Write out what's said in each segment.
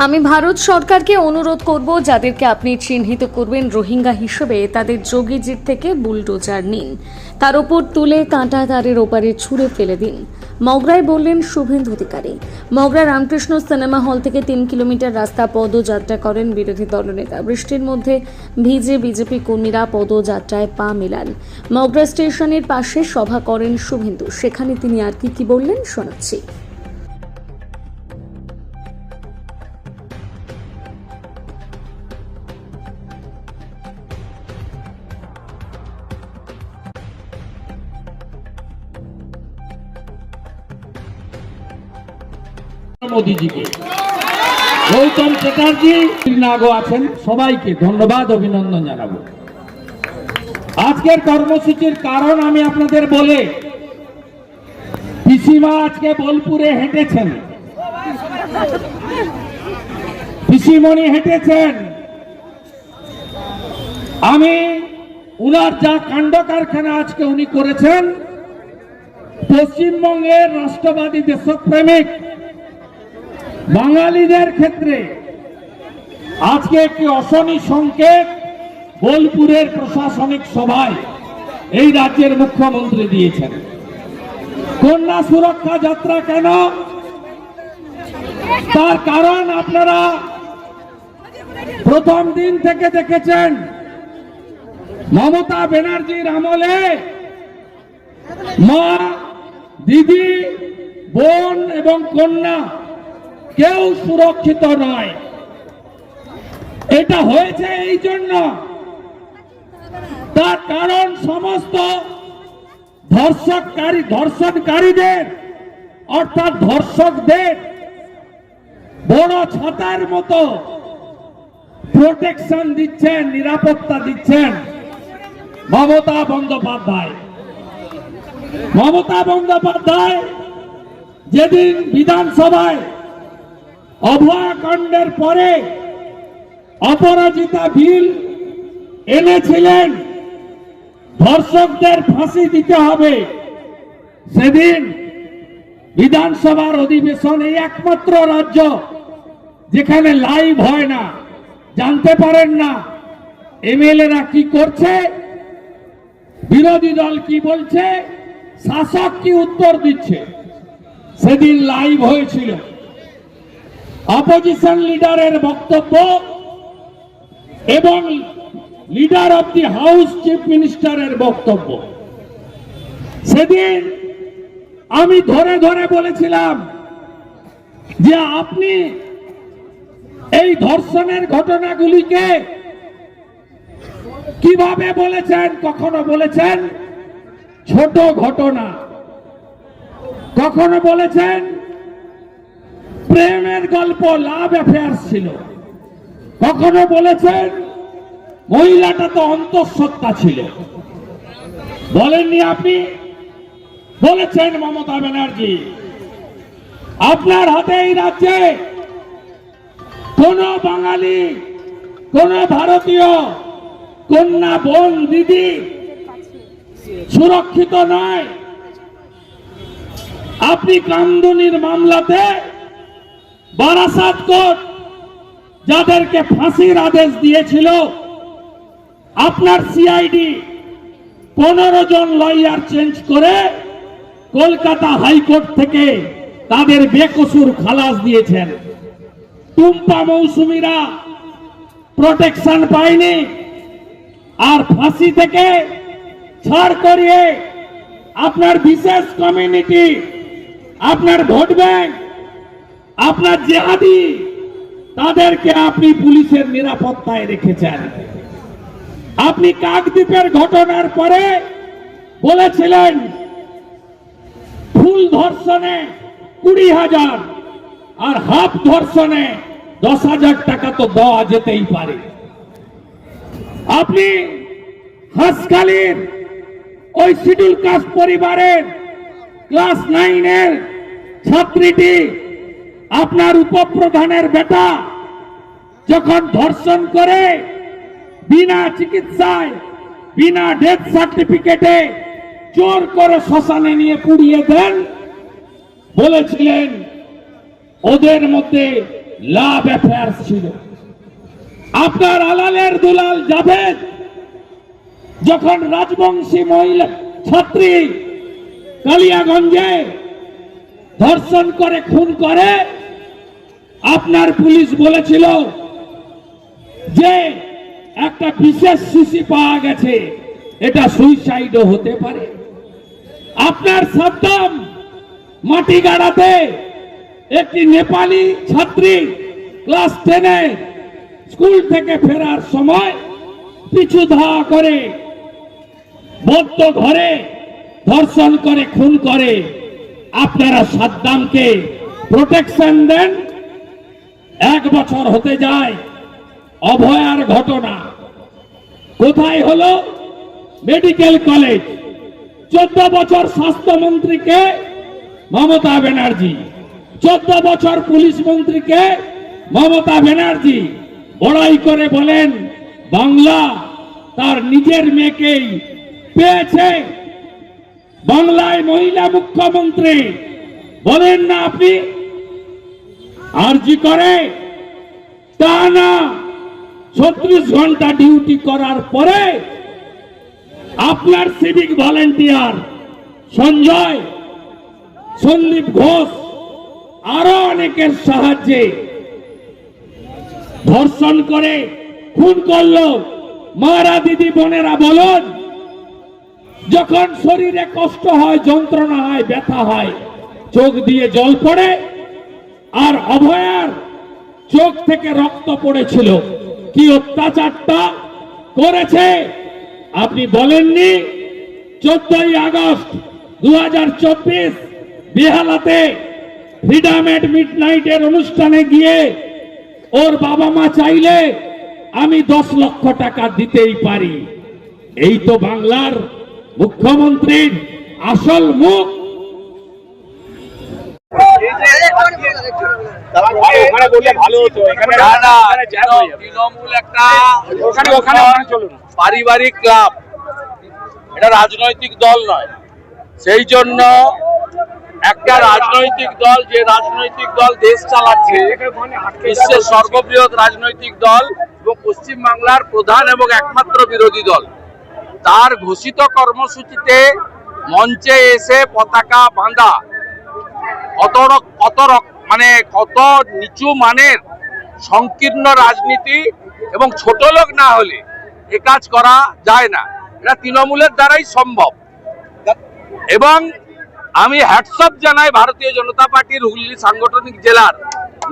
আমি ভারত সরকারকে অনুরোধ করব যাদেরকে আপনি চিহ্নিত করবেন রোহিঙ্গা হিসেবে তাদের যোগীজির থেকে বুলডোজার নিন, তার উপর তুলে কাঁটা তারের ওপারে ছুঁড়ে ফেলে দিন। মগরায় বললেন শুভেন্দু অধিকারী। মগরা রামকৃষ্ণ সিনেমা হল থেকে 3 কিলোমিটার রাস্তা পদযাত্রা করেন বিরোধী দলনেতা। বৃষ্টির মধ্যে ভিজে বিজেপি কর্মীরা পদযাত্রায় পা মেলান। মগরা স্টেশনের পাশে সভা করেন শুভেন্দু। সেখানে তিনি আর কি বললেন শোনাচ্ছি। মোদীজিকে, গৌতম চ্যাটার্জি নাগো আছেন, সবাইকে ধন্যবাদ অভিনন্দন জানাবো। আজকের কর্মসূচির কারণ আমি আপনাদের বলে, পিসিমা আজকে বোলপুরে হেঁটেছেন, পিসিমণি হেঁটেছেন। আমি উনার যা কাণ্ড কারখানা আজকে উনি করেছেন, পশ্চিমবঙ্গের রাষ্ট্রবাদী দেশপ্রেমিক বাঙালিদের ক্ষেত্রে আজকে একটি অশনি সংকেত বোলপুরের প্রশাসনিক সভায় এই রাজ্যের মুখ্যমন্ত্রী দিয়েছেন। কন্যা সুরক্ষা যাত্রা কেন? তার কারণ আপনারা প্রথম দিন থেকে দেখেছেন, মমতা ব্যানার্জির আমলে মা, দিদি, বোন এবং কন্যা কেউ সুরক্ষিত নয়। এটা হয়েছে এই জন্য, তার কারণ সমস্ত ধর্ষণকারীদের অর্থাৎ ধর্ষকদের বড় ছাতার মতো প্রোটেকশন দিচ্ছেন, নিরাপত্তা দিচ্ছেন মমতা বন্দ্যোপাধ্যায়। মমতা বন্দ্যোপাধ্যায় যেদিন বিধানসভায় অভয়াকাণ্ডের পরে অপরাজিতা বিল এনেছিলেন, ধর্ষকদের ফাঁসি দিতে হবে, সেদিন বিধানসভার অধিবেশন, এই একমাত্র রাজ্য যেখানে লাইভ হয় না, জানতে পারেন না এমএলএরা কি করছে, বিরোধী দল কি বলছে, শাসক কি উত্তর দিচ্ছে, সেদিন লাইভ হয়েছিল। অপোজিশন লিডারের বক্তব্য এবং leader of the house chief মিনিস্টারের বক্তব্য, সেদিন আমি ধরে ধরে বলেছিলাম যে আপনি এই ধর্ষণের ঘটনাগুলিকে কিভাবে বলেছেন, কখনো বলেছেন ছোট ঘটনা, কখনো বলেছেন প্রেমের গল্প, লাভ অ্যাফেয়ার্স ছিল, কখনো বলেছেন মহিলাটা তো অন্তঃসত্ত্বা ছিল। বলেননি আপনি? বলেছেন মমতা ব্যানার্জি। আপনার হাতে এই রাজ্যে কোন বাঙালি, কোন ভারতীয় কন্যা, বোন, দিদি সুরক্ষিত নয়। আপনি কামদুনির মামলাতে বারাসাত কোর্ট যাদেরকে ফাঁসির আদেশ দিয়েছিল, আপনার সিআইডি 15 জন লয়ার চেঞ্জ করে কলকাতা হাইকোর্ট থেকে তাদের বেকসুর খালাস দিয়েছেন। টুম্পা মৌসুমীরা প্রোটেকশন পায়নি, আর ফাঁসি থেকে ছাড় করিয়ে আপনার বিশেষ কমিউনিটি, আপনার ভোট ব্যাংক, আপনার জেহাদি, তাদেরকে আপনি পুলিশের নিরাপত্তায় রেখেছেন। আপনি কাকদ্বীপের ঘটনার পরে বলেছিলেন ফুল ধর্ষণে 20,000 আর হাফ ধর্ষণে 10,000 টাকা তো দেওয়া যেতেই পারে। আপনি হাসখালির ওই শিডিউল কাস্ট পরিবারের ক্লাস 9-এর ছাত্রীটি, আপনার উপপ্রধানের বেটা, যখন ধর্ষণ করে বিনা চিকিৎসায়, বিনা ডেথ সার্টিফিকেটে জোর করে শ্মশানে নিয়ে পুড়িয়ে দেন, বলেছিলেন ওদের মধ্যে লাভ অ্যাফেয়ার্স ছিল। আপনার আলালের দুলাল জাভেদ যখন রাজবংশী মহিলা ছাত্রী কালিয়াগঞ্জে ধর্ষণ করে খুন করে, আপনার পুলিশ বলেছিল যে একটা বিশেষ শিশি পাওয়া গেছে, এটা সুইসাইডও হতে পারে। আপনার সাদ্দাম মাটিগাড়াতে একটি নেপালি ছাত্রী ক্লাস 10-এ স্কুল থেকে ফেরার সময় পিছু ধাওয়া করে বদ্ধ ঘরে ধর্ষণ করে খুন করে। আপনারা সাদ্দামকে প্রোটেকশন দেন, 1 বছর হতে যায়, অভয়ার ঘটনা কোথায় হলো? Medical college. 14 বছর স্বাস্থ্যমন্ত্রীকে মমতা ব্যানার্জি, 14 বছর পুলিশ মন্ত্রীকে মমতা ব্যানার্জি বড়াই করে বলেন বাংলা তার নিজের মেয়েকেই পেয়েছে। বাংলায় মহিলা মুখ্যমন্ত্রী বলেন না আপনি? আরজি করে তা না, 36 ঘন্টা ডিউটি করার পরে আপনার সিভিক ভলেন্টিয়ার সঞ্জয়, সন্দীপ ঘোষ আরো অনেকের সাহায্যে ধর্ষণ করে খুন করলো। মারা দিদি বোনেরা বলুন, যখন শরীরে কষ্ট হয়, যন্ত্রণা হয়, ব্যথা হয়, চোখ দিয়ে জল পড়ে, আর অভয়ার চোখ থেকে রক্ত পড়েছিল। কি অত্যাচারটা করেছে আপনি বলেননি? 14ই আগস্ট 2024 বেহালাতে ফ্রিডম এট মিডনাইটের অনুষ্ঠানে গিয়ে ওর বাবা মা চাইলে আমি 10 লক্ষ টাকা দিতেই পারি। এই তো বাংলার মুখ্যমন্ত্রীর আসল মুখ। ওখানে বললে ভালো হতো। তৃণমূল একটা পারিবারিক ক্লাব, এটা রাজনৈতিক দল নয়। সেই জন্য একটা রাজনৈতিক দল, যে রাজনৈতিক দল দেশ চালাচ্ছে, বিশ্বের সর্ববৃহৎ রাজনৈতিক দল এবং পশ্চিমবাংলার প্রধান এবং একমাত্র বিরোধী দল, তার ঘোষিত কর্মসূচিতে মঞ্চে এসে পতাকা বাঁধা কত নিচু মানের সংকীর্ণ রাজনীতি, এবং ছোট লোক না হলে এ কাজ করা যায় না। এটা তৃণমূলের দ্বারাই সম্ভব। এবং আমি হ্যাটসঅপ জানাই ভারতীয় জনতা পার্টির হুগলি সাংগঠনিক জেলার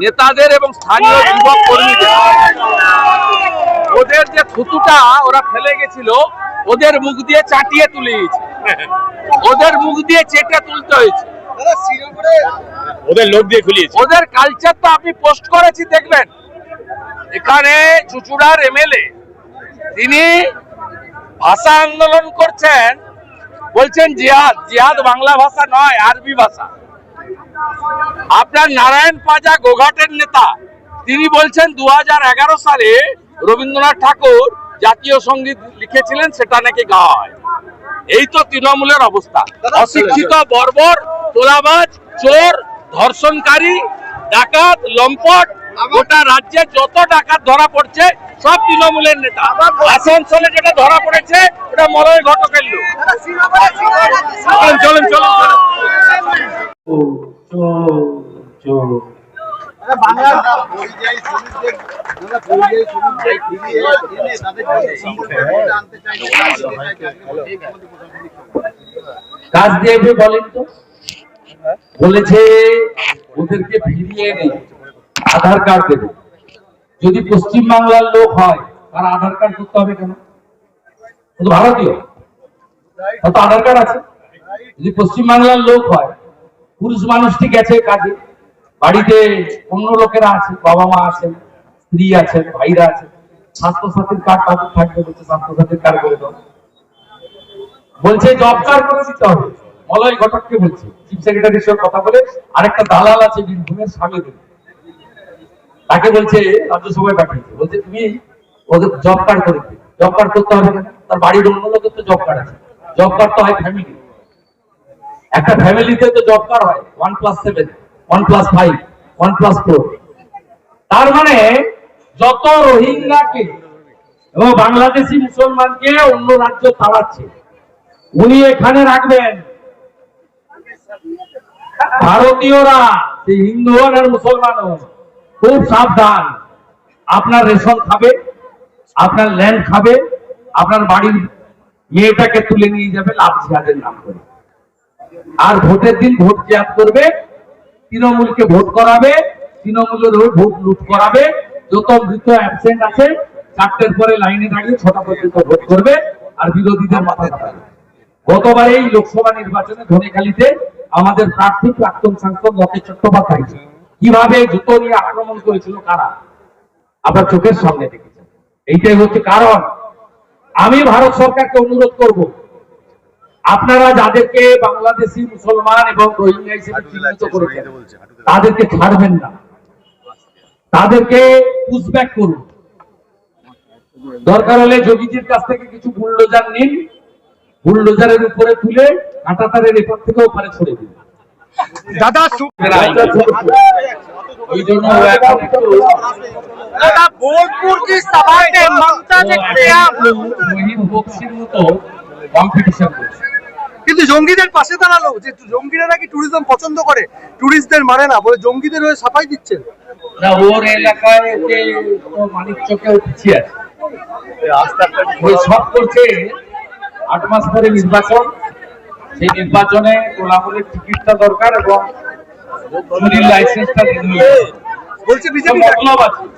নেতাদের এবং স্থানীয় যুবক কর্মীদের। ওদের যে থুতুটা ওরা ফেলে গেছিল, ওদের মুখ দিয়ে চাটিয়ে তুলে দিয়েছে, ওদের মুখ দিয়ে চেটে তুলতে হয়েছে, ওদের লোক দিয়ে খুলিয়েছে। ওদের কালচার তো আপনি পোস্ট করেছি, দেখবেন। এখানে চুচুড়ার এমএলএ তিনি ভাষা আন্দোলন করছেন, বলছেন জিহাদ। জিহাদ বাংলা ভাষা নয়, আরবি ভাষা। আপনার নারায়ণ পাজা গোঘাটের নেতা, তিনি বলছেন 2011 সালে রবীন্দ্রনাথ ঠাকুর জাতীয় সঙ্গীত লিখেছিলেন, সেটা নাকি গাওয়া হয়। এই তো তৃণমূলের অবস্থা। অশিক্ষিত, বর্বর, তোলাবাজ, চোর, ধর্ষণকারী, ডাকাত, লম্পট, গোটা রাজ্যে যত ডাকাত ধরা পড়ছে সব তৃণমূলের নেতা। আসানসোলে যেটা ধরা পড়েছে ওটা মলয় ঘটকের লোক। চলেন চলেন কাজ দিয়ে বলেন তো, বলেছে ওদেরকে ফিরিয়ে এনে আধার কার্ড দেবে। যদি পশ্চিম বাংলার লোক হয় তার আধার কার্ড করতে হবে কেন? ভারতীয় তো আধার কার্ড আছে। যদি পশ্চিম বাংলার লোক হয়, পুরুষ মানুষটি গেছে কাজে, বাড়িতে অন্য লোকেরা আছে, বাবা মা আছেন, স্ত্রী আছেন, ভাইরা আছেন, স্বাস্থ্যসাথীর কার্ড তাদের থাকবে, বলছে স্বাস্থ্যসাথীর কার্ড করে দাও। বলছে জব কার্ড করে দিতে হবে। মলয় ঘটককে বলছে, চিফ সেক্রেটারির সঙ্গে কথা বলে আরেকটা দালাল আছে বীরভূমের স্বামীদের, তাকে বলছে রাজ্যসভায় পাঠিয়েছে, বলছে তুমি ওদের জব কার্ড করে দিবে। জব কার্ড করতে হবে কেন? তার বাড়ির অন্য লোকের তো জব কার্ড আছে। জব কার্ড তো হয় ফ্যামিলি, একটা ফ্যামিলিতে তো জব কার্ড হয় 1+7, 1+5, 1+4। তার মানে যত রোহিঙ্গাকে এবং বাংলাদেশি মুসলমানকে অন্য রাজ্য তাড়াচ্ছে উনি এখানে রাখবেন। ভারতীয়রা হিন্দু হন আর মুসলমান হন খুব সাবধান। আপনার রেশন খাবে, আপনার ল্যান্ড খাবে, আপনার বাড়ির মেয়েটাকে তুলে নিয়ে যাবে লাভ জিহাদের নাম করে। আর ভোটের দিন ভোট জিহাদ করবে, তৃণমূলকে ভোট করাবে, তৃণমূলের ভোট লুট করাবে। যত মৃত অ্যাবসেন্ট আছে 4টের পরে লাইনে দাঁড়িয়ে 6টা পর্যন্ত ভোট করবে আর বিরোধীদের মাথা কাটাবে। গতবার এই লোকসভা নির্বাচনে ধনেখালিতে আমাদের প্রার্থী প্রাক্তন সাংসদ লকেট চট্টোপাধ্যায় কিভাবে জুতো নিয়ে আক্রমণ করেছিল কারা আপনার চোখের সামনে দেখেছেন। এইটাই হচ্ছে কারণ। আমি ভারত সরকারকে অনুরোধ করব, আপনারা যাদেরকে বাংলাদেশি মুসলমান এবং রোহিঙ্গা হিসেবে চিহ্নিত করেছেন তাদেরকে ছাড়বেন না, তাদেরকে পুশব্যাক করুন। দরকার হলে যোগীজির কাছ থেকে কিছু বুলডোজার নিন, বুলডোজারের উপরে তুলে কাঁটাতারের এপার থেকে ওপারে ছড়ে দিন। দাদা ওই জন্য ও এখন একটু दादा बोलपुर की सभा में ममता ने किया মহিম বক্সির মতো কম্পিটিশন করছে। কিন্তু জঙ্গিদের পাশে দাঁড়ালো যে জঙ্গিরা নাকি ট্যুরিজম পছন্দ করে, ট্যুরিস্টদের মানে না বলে জঙ্গিদের হয়ে সাফাই দিচ্ছেন। না, ওর এলাকায় ওকে মানিক চোখেও পিছিয়ে আছে, ওই সব করছে। 8 মাস পরে নির্বাচন, সেই নির্বাচনে তোলামূলের টিকিটটা দরকার এবং চুরির লাইসেন্সটা বলছে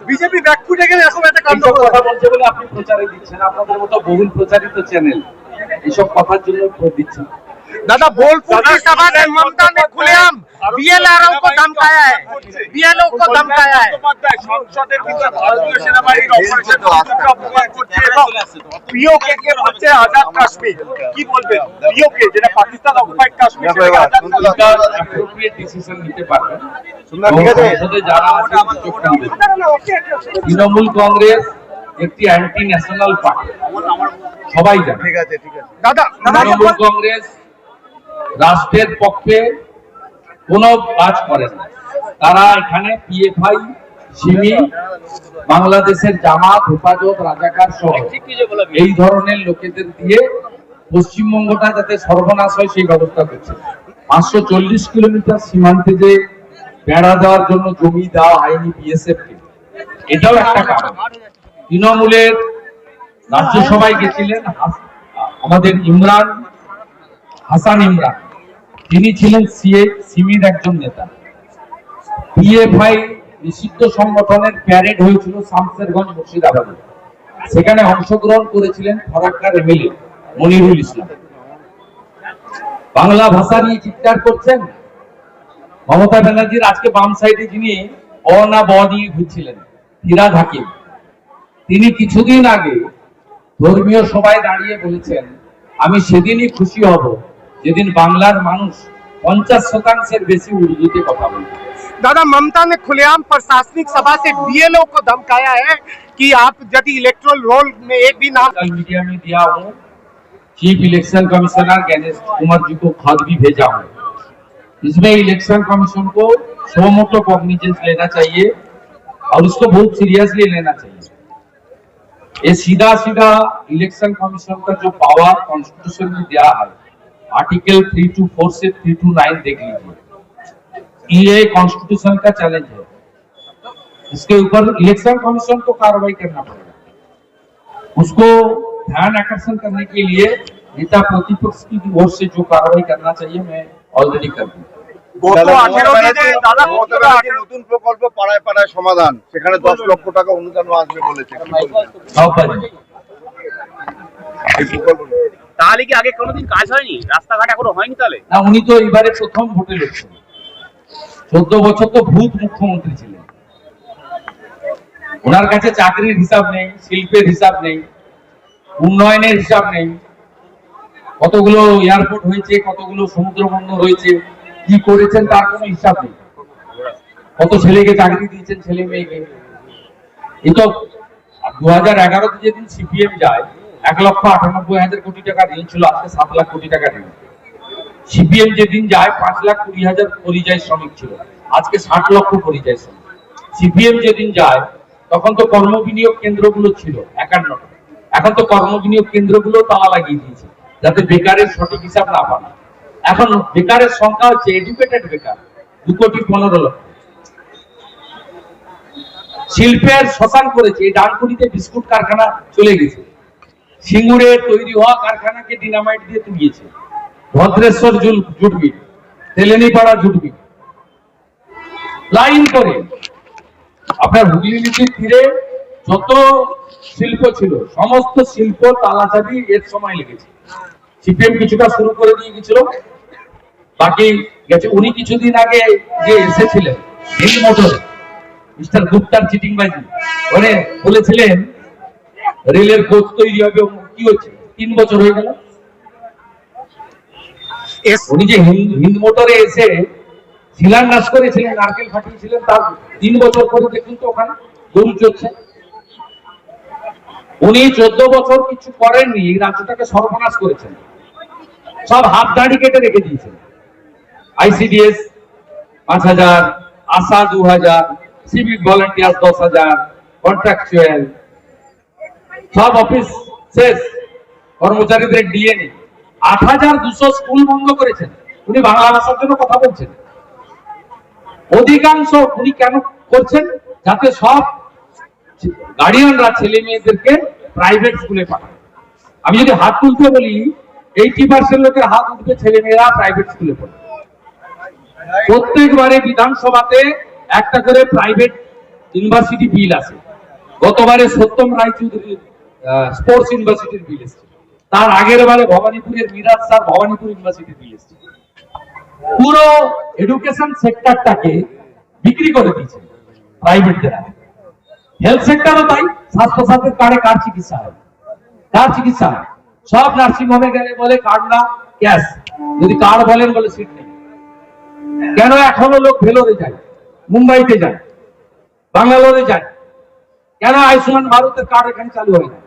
বিজেপি ব্যাকফুটে গেলে এরকম একটা কাণ্ড কথা বলছে বলে আপনি প্রচারে দিচ্ছেন। আপনাদের মতো বহুল প্রচারিত চ্যানেল এইসব কথার জন্য দিচ্ছেন। दादा बोलपुर की सभा में ममता ने खुलेआम बीएलआरओ को धमकाया है, बीएलओ को धमकाया है। সংসদের ভিতরে ভারতীয় সেনাবাহিনীর অপারেশন অপমান করছে এবং পিওকে কে বলছে আজাদ কাশ্মীর। কি বলবেন পিওকে, যেটা পাকিস্তান অকুপাইড কাশ্মীর, সেটাকে আজাদ কাশ্মীর অ্যাপ্রোপ্রিয়েট ডিসিশন নিতে পারবেন। সংসদে যারা আছে সুযোগ দিবেন। তৃণমূল কংগ্রেস একটি অ্যান্টি ন্যাশনাল পার্টি, সবাই জানে। ঠিক আছে দাদা তৃণমূল কংগ্রেস রাষ্ট্রের পক্ষে কোনো কাজ করে না। তারা এখানে পিএফআই, সিমি, বাংলাদেশের জামাত, হেফাজত, রাজাকার সহ এই ধরনের লোকেদের দিয়ে পশ্চিমবঙ্গটা যাতে সর্বনাশ হয় সেই ব্যবস্থা করছে। 540 কিলোমিটার সীমান্তে যে বেড়া দেওয়ার জন্য জমি দেওয়া হয়নি বিএসএফ কে, এটাও একটা কারণ। তৃণমূলের রাজ্যসভায় গেছিলেন আমাদের হাসান ইমরান, তিনি ছিলেন সিমির একজন নেতা। পিএফআই নিষিদ্ধ সংগঠনের প্যারেড হয়েছিল শামসেরগঞ্জ মুর্শিদাবাদে, সেখানে অংশগ্রহণ করেছিলেন ফরাক্কার এমএলএ মনিরুল ইসলাম। বাংলা ভাষা নিয়ে চিৎকার করছেন মমতা ব্যানার্জির। আজকে বাম সাইডে যিনি অ না ব নিয়ে ঘুরছিলেন ফিরাদ হাকিম, তিনি কিছুদিন আগে ধর্মীয় সভায় দাঁড়িয়ে বলেছেন, আমি সেদিনই খুশি হব যেদিন বাংলার মানুষ 50% বেশি উর্দুতে কথা বলবে। दादा ममता ने खुलेआम प्रशासनिक सभा से बीएलओ को धमकाया है कि आप यदि इलेक्टोरल रोल में एक भी नाम। कल मीडिया में दिया हूँ, chief election commissioner Ganesh Kumar ji को खत भी भेजा हूँ। इसमें इलेक्शन कमीशन को सो मोटो कॉग्निजेंस लेना चाहिए और उसको बहुत सीरियसली लेना चाहिए। ये सीधा इलेक्शन कमीशन का जो पावर कॉन्स्टिट्यूशन में दिया है, आर्टिकल 324 से 329 देख लीजिए, ये कॉन्स्टिट्यूशन का चैलेंज है। इसके ऊपर इलेक्शन कमीशन को कार्रवाई करना पड़ेगा। उसको ध्यान आकर्षण करने के लिए नेता प्रतिपक्ष की ओर से जो कार्रवाई करना चाहिए मैं ऑलरेडी कर दूं। নতুন প্রকল্প পাড়ায় পাড়ায় সমাধান, সেখানে 10 লক্ষ টাকা অনুদান আসবে বলেছে। তাহলে কি আগে কোনোদিন কাজ হয়নি, রাস্তাঘাট এখনো হয়নি? তাহলে না, উনি তো এবারে প্রথম ভোটে লড়ছেন। 14 বছর তো ভূত মুখ্যমন্ত্রী ছিলেন, ওনার কাছে চাকরির হিসাব নেই, শিল্পের হিসাব নেই, উন্নয়নের হিসাব নেই। কতগুলো এয়ারপোর্ট হয়েছে, কতগুলো সমুদ্র বন্দর হয়েছে, কি করেছেন তার কোনো হিসাব নেই। কত ছেলেকে চাকরি দিয়েছেন, ছেলে মেয়েকে। এই তো 2011-তে যেদিন সিপিএম যায় 1,98,000 কোটি টাকা ঋণ ছিল, আজকে 7 লাখ কোটি টাকা ঋণ। সিপিএম যেদিন যায় 5,20,000 পরিযায়ী শ্রমিক ছিল, আজকে 60 লক্ষ পরিযায়ী শ্রমিক। সিপিএম যেদিন যায় তখন তো কর্মবিনিয়োগ কেন্দ্রগুলো ছিল 51টা, এখন তো কর্মবিনিয়োগ কেন্দ্রগুলো তালা লাগিয়ে দিয়েছে যাতে বেকারের সঠিক হিসাব না পান। এখন বেকারের সংখ্যা হচ্ছে এডুকেটেড বেকার 2,15,00,000। শিল্পের শ্মশান করেছে, এই ডানকুনিতে বিস্কুট কারখানা চলে গেছে, সিঙ্গুরে তৈরি হওয়া কারখানাকে ডিনামাইট দিয়ে তুলিয়েছে, ভদ্রেশ্বর জুটবি, তেলেনীপাড়া জুটবি, লাইন করে আপনার হুগলি নদীর তীরে যত শিল্প ছিল সমস্ত শিল্প তালাচাবি এর সময় লেগেছে। সিপিএম কিছুটা শুরু করে দিয়ে গেছিল, বাকি গেছে। উনি কিছুদিন আগে যে এসেছিলেন হিন্দ মোটরে, মিস্টার গুপ্তার চিটিংবাজি, মানে বলেছিলেন রেলের কোচ তৈরি হবে, কি হচ্ছে 3 বছর হয়ে গেল। উনি যে হিন্দ মোটরে এসে শিলান্যাস করেছিলেন, নারকেল ফাটিয়েছিলেন, তার 3 বছর পরে দেখুন তো ওখানে গরু চড়ছে। উনি 14 বছর কিছু করেননি, এই রাজ্যটাকে সর্বনাশ করেছেন, সব হাত দাড়ি কেটে রেখে দিয়েছেন। আইসিডিএস 5,000, আশা 2,000, সিভিক ভলান্টিয়ার 10,000, কন্ট্রাকচুয়াল সব অফিস শেষ, কর্মচারীদের ডিএ নেই। 8,200 স্কুল বন্ধ করেছেন। উনি বাংলা ভাষার জন্য কথা বলছেন, অধিকাংশ উনি কেন করছেন? যাতে সব গার্ডিয়ানরা ছেলে মেয়েদেরকে প্রাইভেট স্কুলে পাঠায়। আমি যদি হাত তুলতে বলি 80% লোকের হাত উঠবে ছেলে মেয়েরা প্রাইভেট স্কুলে পড়ে। প্রত্যেকবারে বিধানসভাতে একটা করে প্রাইভেট ইউনিভার্সিটি বিল আছে। গতবারে সত্যম রায়চৌধুরী স্পোর্টস ইউনিভার্সিটির বিল এসেছে, তার আগের বারে ভবানীপুরের মিরাজ স্যার ভবানীপুর ইউনিভার্সিটির বিল এসেছে। পুরো এডুকেশন সেক্টরটাকে বিক্রি করে দিয়েছে প্রাইভেটদের। হেলথ সেক্টরও তাই, স্বাস্থ্যসাথীর কার্ডে কার চিকিৎসা হয়, কার চিকিৎসা হয়? সব নার্সিং হোমে গেলে বলে কার্ড না ক্যাশ, যদি কার্ড বলেন বলে সিট নেই। কেন এখনো লোক ভেলোরে যায়, মুম্বাইতে যায়, বাঙ্গালোরে যায়? কেন আয়ুষ্মান ভারতের কার্ড এখানে চালু হয় না?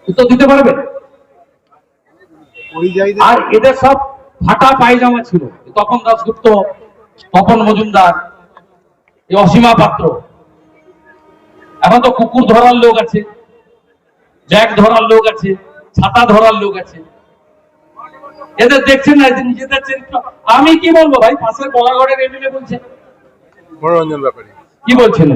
উত্তর দিতে পারবেন? আর এদের সব ফাটা পায়জামা ছিল, তপন দাশগুপ্ত, তপন মজুমদার, অসীমা পাত্র। এখন তো কুকুর ধরার লোক আছে, ব্যাগ ধরার লোক আছে, ছাতা ধরার লোক আছে। এদের দেখছেন না নিজেদের চরিত্র। আমি কি বলবো ভাই, পাশের বলাগড়ের এমএলএ বলছেন, মনোরঞ্জন ব্যাপারী কি বলছেন?